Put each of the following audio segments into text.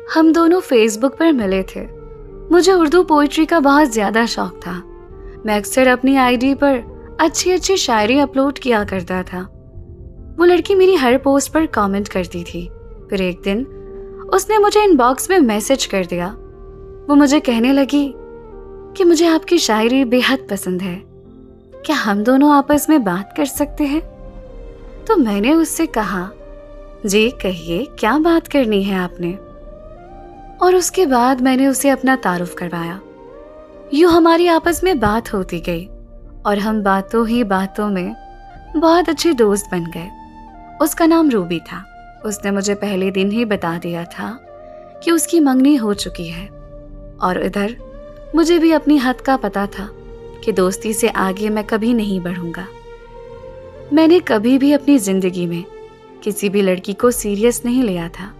हम दोनों फेसबुक पर मिले थे। मुझे उर्दू पोइट्री का बहुत ज़्यादा शौक था। मैं अक्सर अपनी आईडी पर अच्छी अच्छी शायरी अपलोड किया करता था। वो लड़की मेरी हर पोस्ट पर कमेंट करती थी। फिर एक दिन उसने मुझे इनबॉक्स में मैसेज कर दिया। वो मुझे कहने लगी कि मुझे आपकी शायरी बेहद पसंद है, क्या हम दोनों आपस में बात कर सकते हैं? तो मैंने उससे कहा, जी कहिए, क्या बात करनी है आपने? और उसके बाद मैंने उसे अपना तारुफ करवाया। यूं हमारी आपस में बात होती गई और हम बातों ही बातों में बहुत अच्छे दोस्त बन गए। उसका नाम रूबी था। उसने मुझे पहले दिन ही बता दिया था कि उसकी मंगनी हो चुकी है, और इधर मुझे भी अपनी हद का पता था कि दोस्ती से आगे मैं कभी नहीं बढ़ूंगा। मैंने कभी भी अपनी जिंदगी में किसी भी लड़की को सीरियस नहीं लिया था,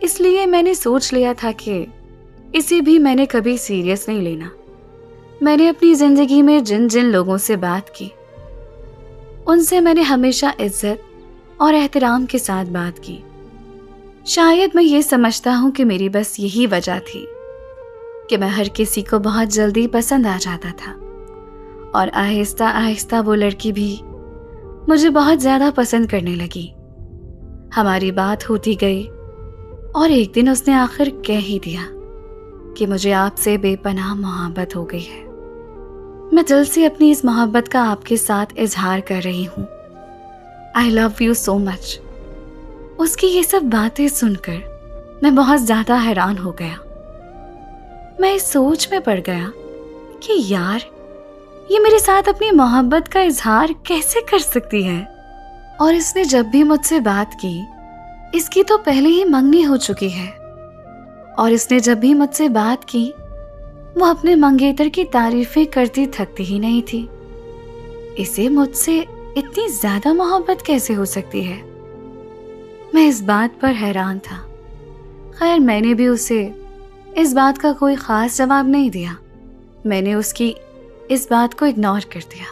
इसलिए मैंने सोच लिया था कि इसे भी मैंने कभी सीरियस नहीं लेना। मैंने अपनी जिंदगी में जिन जिन लोगों से बात की, उनसे मैंने हमेशा इज्जत और एहतराम के साथ बात की। शायद मैं ये समझता हूँ कि मेरी बस यही वजह थी कि मैं हर किसी को बहुत जल्दी पसंद आ जाता था, और आहिस्ता आहिस्ता वो लड़की भी मुझे बहुत ज्यादा पसंद करने लगी। हमारी बात होती गई और एक दिन उसने आखिर कह ही दिया कि मुझे आपसे बेपनाह मोहब्बत हो गई है। मैं दिल से अपनी इस मोहब्बत का आपके साथ इजहार कर रही हूँ। I love you so much. उसकी ये सब बातें सुनकर मैं बहुत ज्यादा हैरान हो गया। मैं इस सोच में पड़ गया कि यार, ये मेरे साथ अपनी मोहब्बत का इजहार कैसे कर सकती है? और इसने जब भी मुझसे बात की, इसकी तो पहले ही मंगनी हो चुकी है, और इसने जब भी मुझसे बात की, वो अपने मंगेतर की तारीफें करती थकती ही नहीं थी। इसे मुझसे इतनी ज्यादा मोहब्बत कैसे हो सकती है? मैं इस बात पर हैरान था। खैर, मैंने भी उसे इस बात का कोई खास जवाब नहीं दिया। मैंने उसकी इस बात को इग्नोर कर दिया।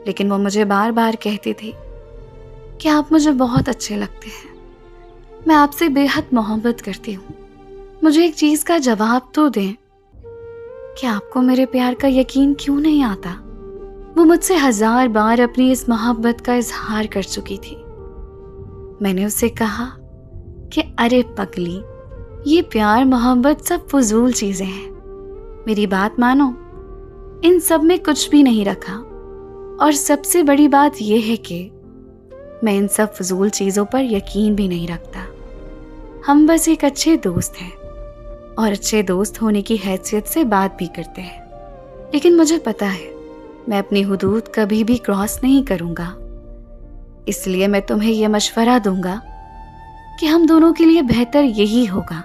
लेकिन वो मुझे बार बार कहती थी कि आप मुझे बहुत अच्छे लगते हैं, मैं आपसे बेहद मोहब्बत करती हूँ, मुझे एक चीज का जवाब तो दें कि आपको मेरे प्यार का यकीन क्यों नहीं आता? वो मुझसे 1000 बार अपनी इस मोहब्बत का इजहार कर चुकी थी। मैंने उससे कहा कि अरे पगली, ये प्यार मोहब्बत सब फजूल चीजें हैं, मेरी बात मानो, इन सब में कुछ भी नहीं रखा। और सबसे बड़ी बात यह है कि मैं इन सब फजूल चीजों पर यकीन भी नहीं रखता। हम बस एक अच्छे दोस्त हैं, और अच्छे दोस्त होने की हैसियत से बात भी करते हैं। लेकिन मुझे पता है मैं अपनी हुदूद कभी भी क्रॉस नहीं करूंगा। इसलिए मैं तुम्हें यह मशवरा दूंगा कि हम दोनों के लिए बेहतर यही होगा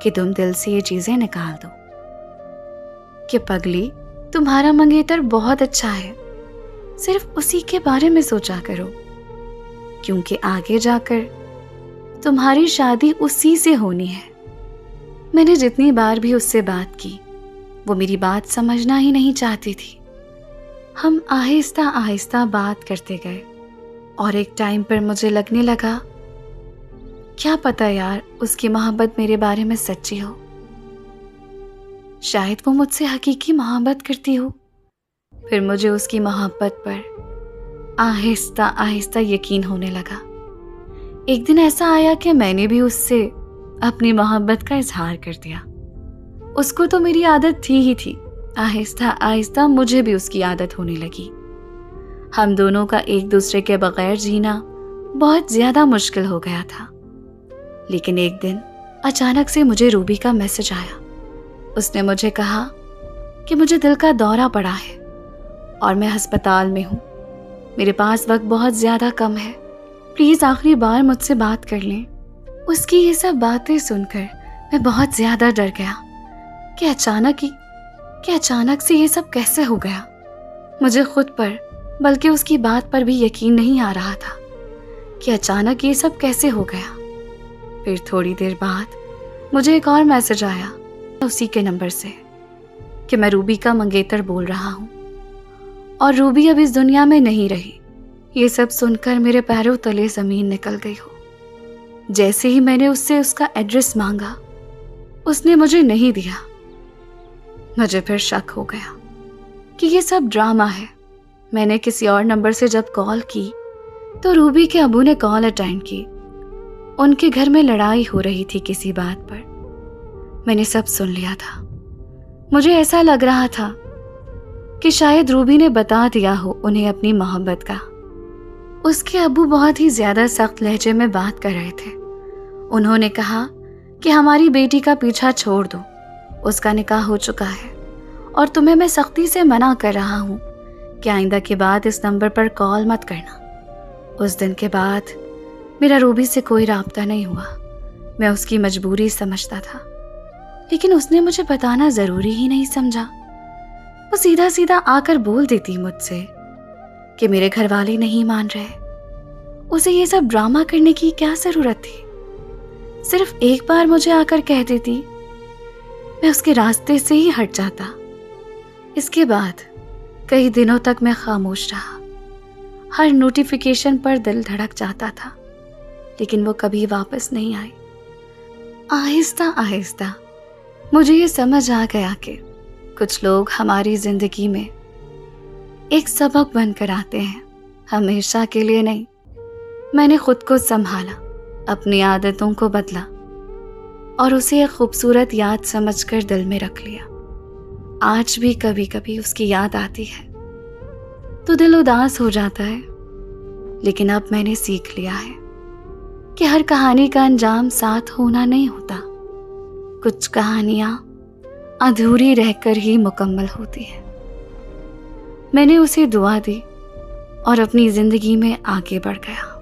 कि तुम दिल से ये चीजें निकाल दो कि पगली, तुम्हारा मंगेतर बहुत अच्छा है, सिर्फ उसी के बारे में सोचा करो, क्योंकि आगे जाकर तुम्हारी शादी उसी से होनी है। मैंने जितनी बार भी उससे बात की, वो मेरी बात समझना ही नहीं चाहती थी। हम आहिस्ता आहिस्ता बात करते गए, और एक टाइम पर मुझे लगने लगा, क्या पता यार, उसकी मोहब्बत मेरे बारे में सच्ची हो। शायद वो मुझसे हकीकी मोहब्बत करती हो। फिर मुझे उसकी मोहब्बत पर आहिस्ता आहिस्ता यकीन होने लगा। एक दिन ऐसा आया कि मैंने भी उससे अपनी मोहब्बत का इजहार कर दिया। उसको तो मेरी आदत थी ही थी। आहिस्ता आहिस्ता मुझे भी उसकी आदत होने लगी। हम दोनों का एक दूसरे के बगैर जीना बहुत ज्यादा मुश्किल हो गया था। लेकिन एक दिन अचानक से मुझे रूबी का मैसेज आया। उसने मुझे कहा कि मुझे दिल का दौरा पड़ा है और मैं अस्पताल में हूँ। मेरे पास वक्त बहुत ज्यादा कम है, प्लीज आखिरी बार मुझसे बात कर लें। उसकी ये सब बातें सुनकर मैं बहुत ज्यादा डर गया कि अचानक से ये सब कैसे हो गया। मुझे खुद पर बल्कि उसकी बात पर भी यकीन नहीं आ रहा था कि अचानक ये सब कैसे हो गया। फिर थोड़ी देर बाद मुझे एक और मैसेज आया उसी के नंबर से कि मैं रूबी का मंगेतर बोल रहा हूँ और रूबी अब इस दुनिया में नहीं रही। ये सब सुनकर मेरे पैरों तले जमीन निकल गई हो। जैसे ही मैंने उससे उसका एड्रेस मांगा, उसने मुझे नहीं दिया। मुझे फिर शक हो गया कि ये सब ड्रामा है। मैंने किसी और नंबर से जब कॉल की तो रूबी के अबू ने कॉल अटेंड की। उनके घर में लड़ाई हो रही थी किसी बात पर। मैंने सब सुन लिया था। मुझे ऐसा लग रहा था कि शायद रूबी ने बता दिया हो उन्हें अपनी मोहब्बत का। उसके अबू बहुत ही ज्यादा सख्त लहजे में बात कर रहे थे। उन्होंने कहा कि हमारी बेटी का पीछा छोड़ दो, उसका निकाह हो चुका है और तुम्हें मैं सख्ती से मना कर रहा हूँ कि आइंदा के बाद इस नंबर पर कॉल मत करना। उस दिन के बाद मेरा रूबी से कोई राब्ता नहीं हुआ। मैं उसकी मजबूरी समझता था, लेकिन उसने मुझे बताना जरूरी ही नहीं समझा। वो सीधा सीधा आकर बोल देती मुझसे कि मेरे घर वाले नहीं मान रहे। उसे ये सब ड्रामा करने की क्या जरूरत थी? सिर्फ एक बार मुझे आकर कह देती, मैं उसके रास्ते से ही हट जाता। इसके बाद कई दिनों तक मैं खामोश रहा। हर नोटिफिकेशन पर दिल धड़क जाता था, लेकिन वो कभी वापस नहीं आई। आहिस्ता आहिस्ता मुझे ये समझ आ गया कि कुछ लोग हमारी जिंदगी में एक सबक बनकर आते हैं, हमेशा के लिए नहीं। मैंने खुद को संभाला, अपनी आदतों को बदला और उसे एक खूबसूरत याद समझकर दिल में रख लिया। आज भी कभी कभी उसकी याद आती है तो दिल उदास हो जाता है, लेकिन अब मैंने सीख लिया है कि हर कहानी का अंजाम साथ होना नहीं होता। कुछ कहानियां अधूरी रहकर ही मुकम्मल होती है। मैंने उसे दुआ दी और अपनी जिंदगी में आगे बढ़ गया।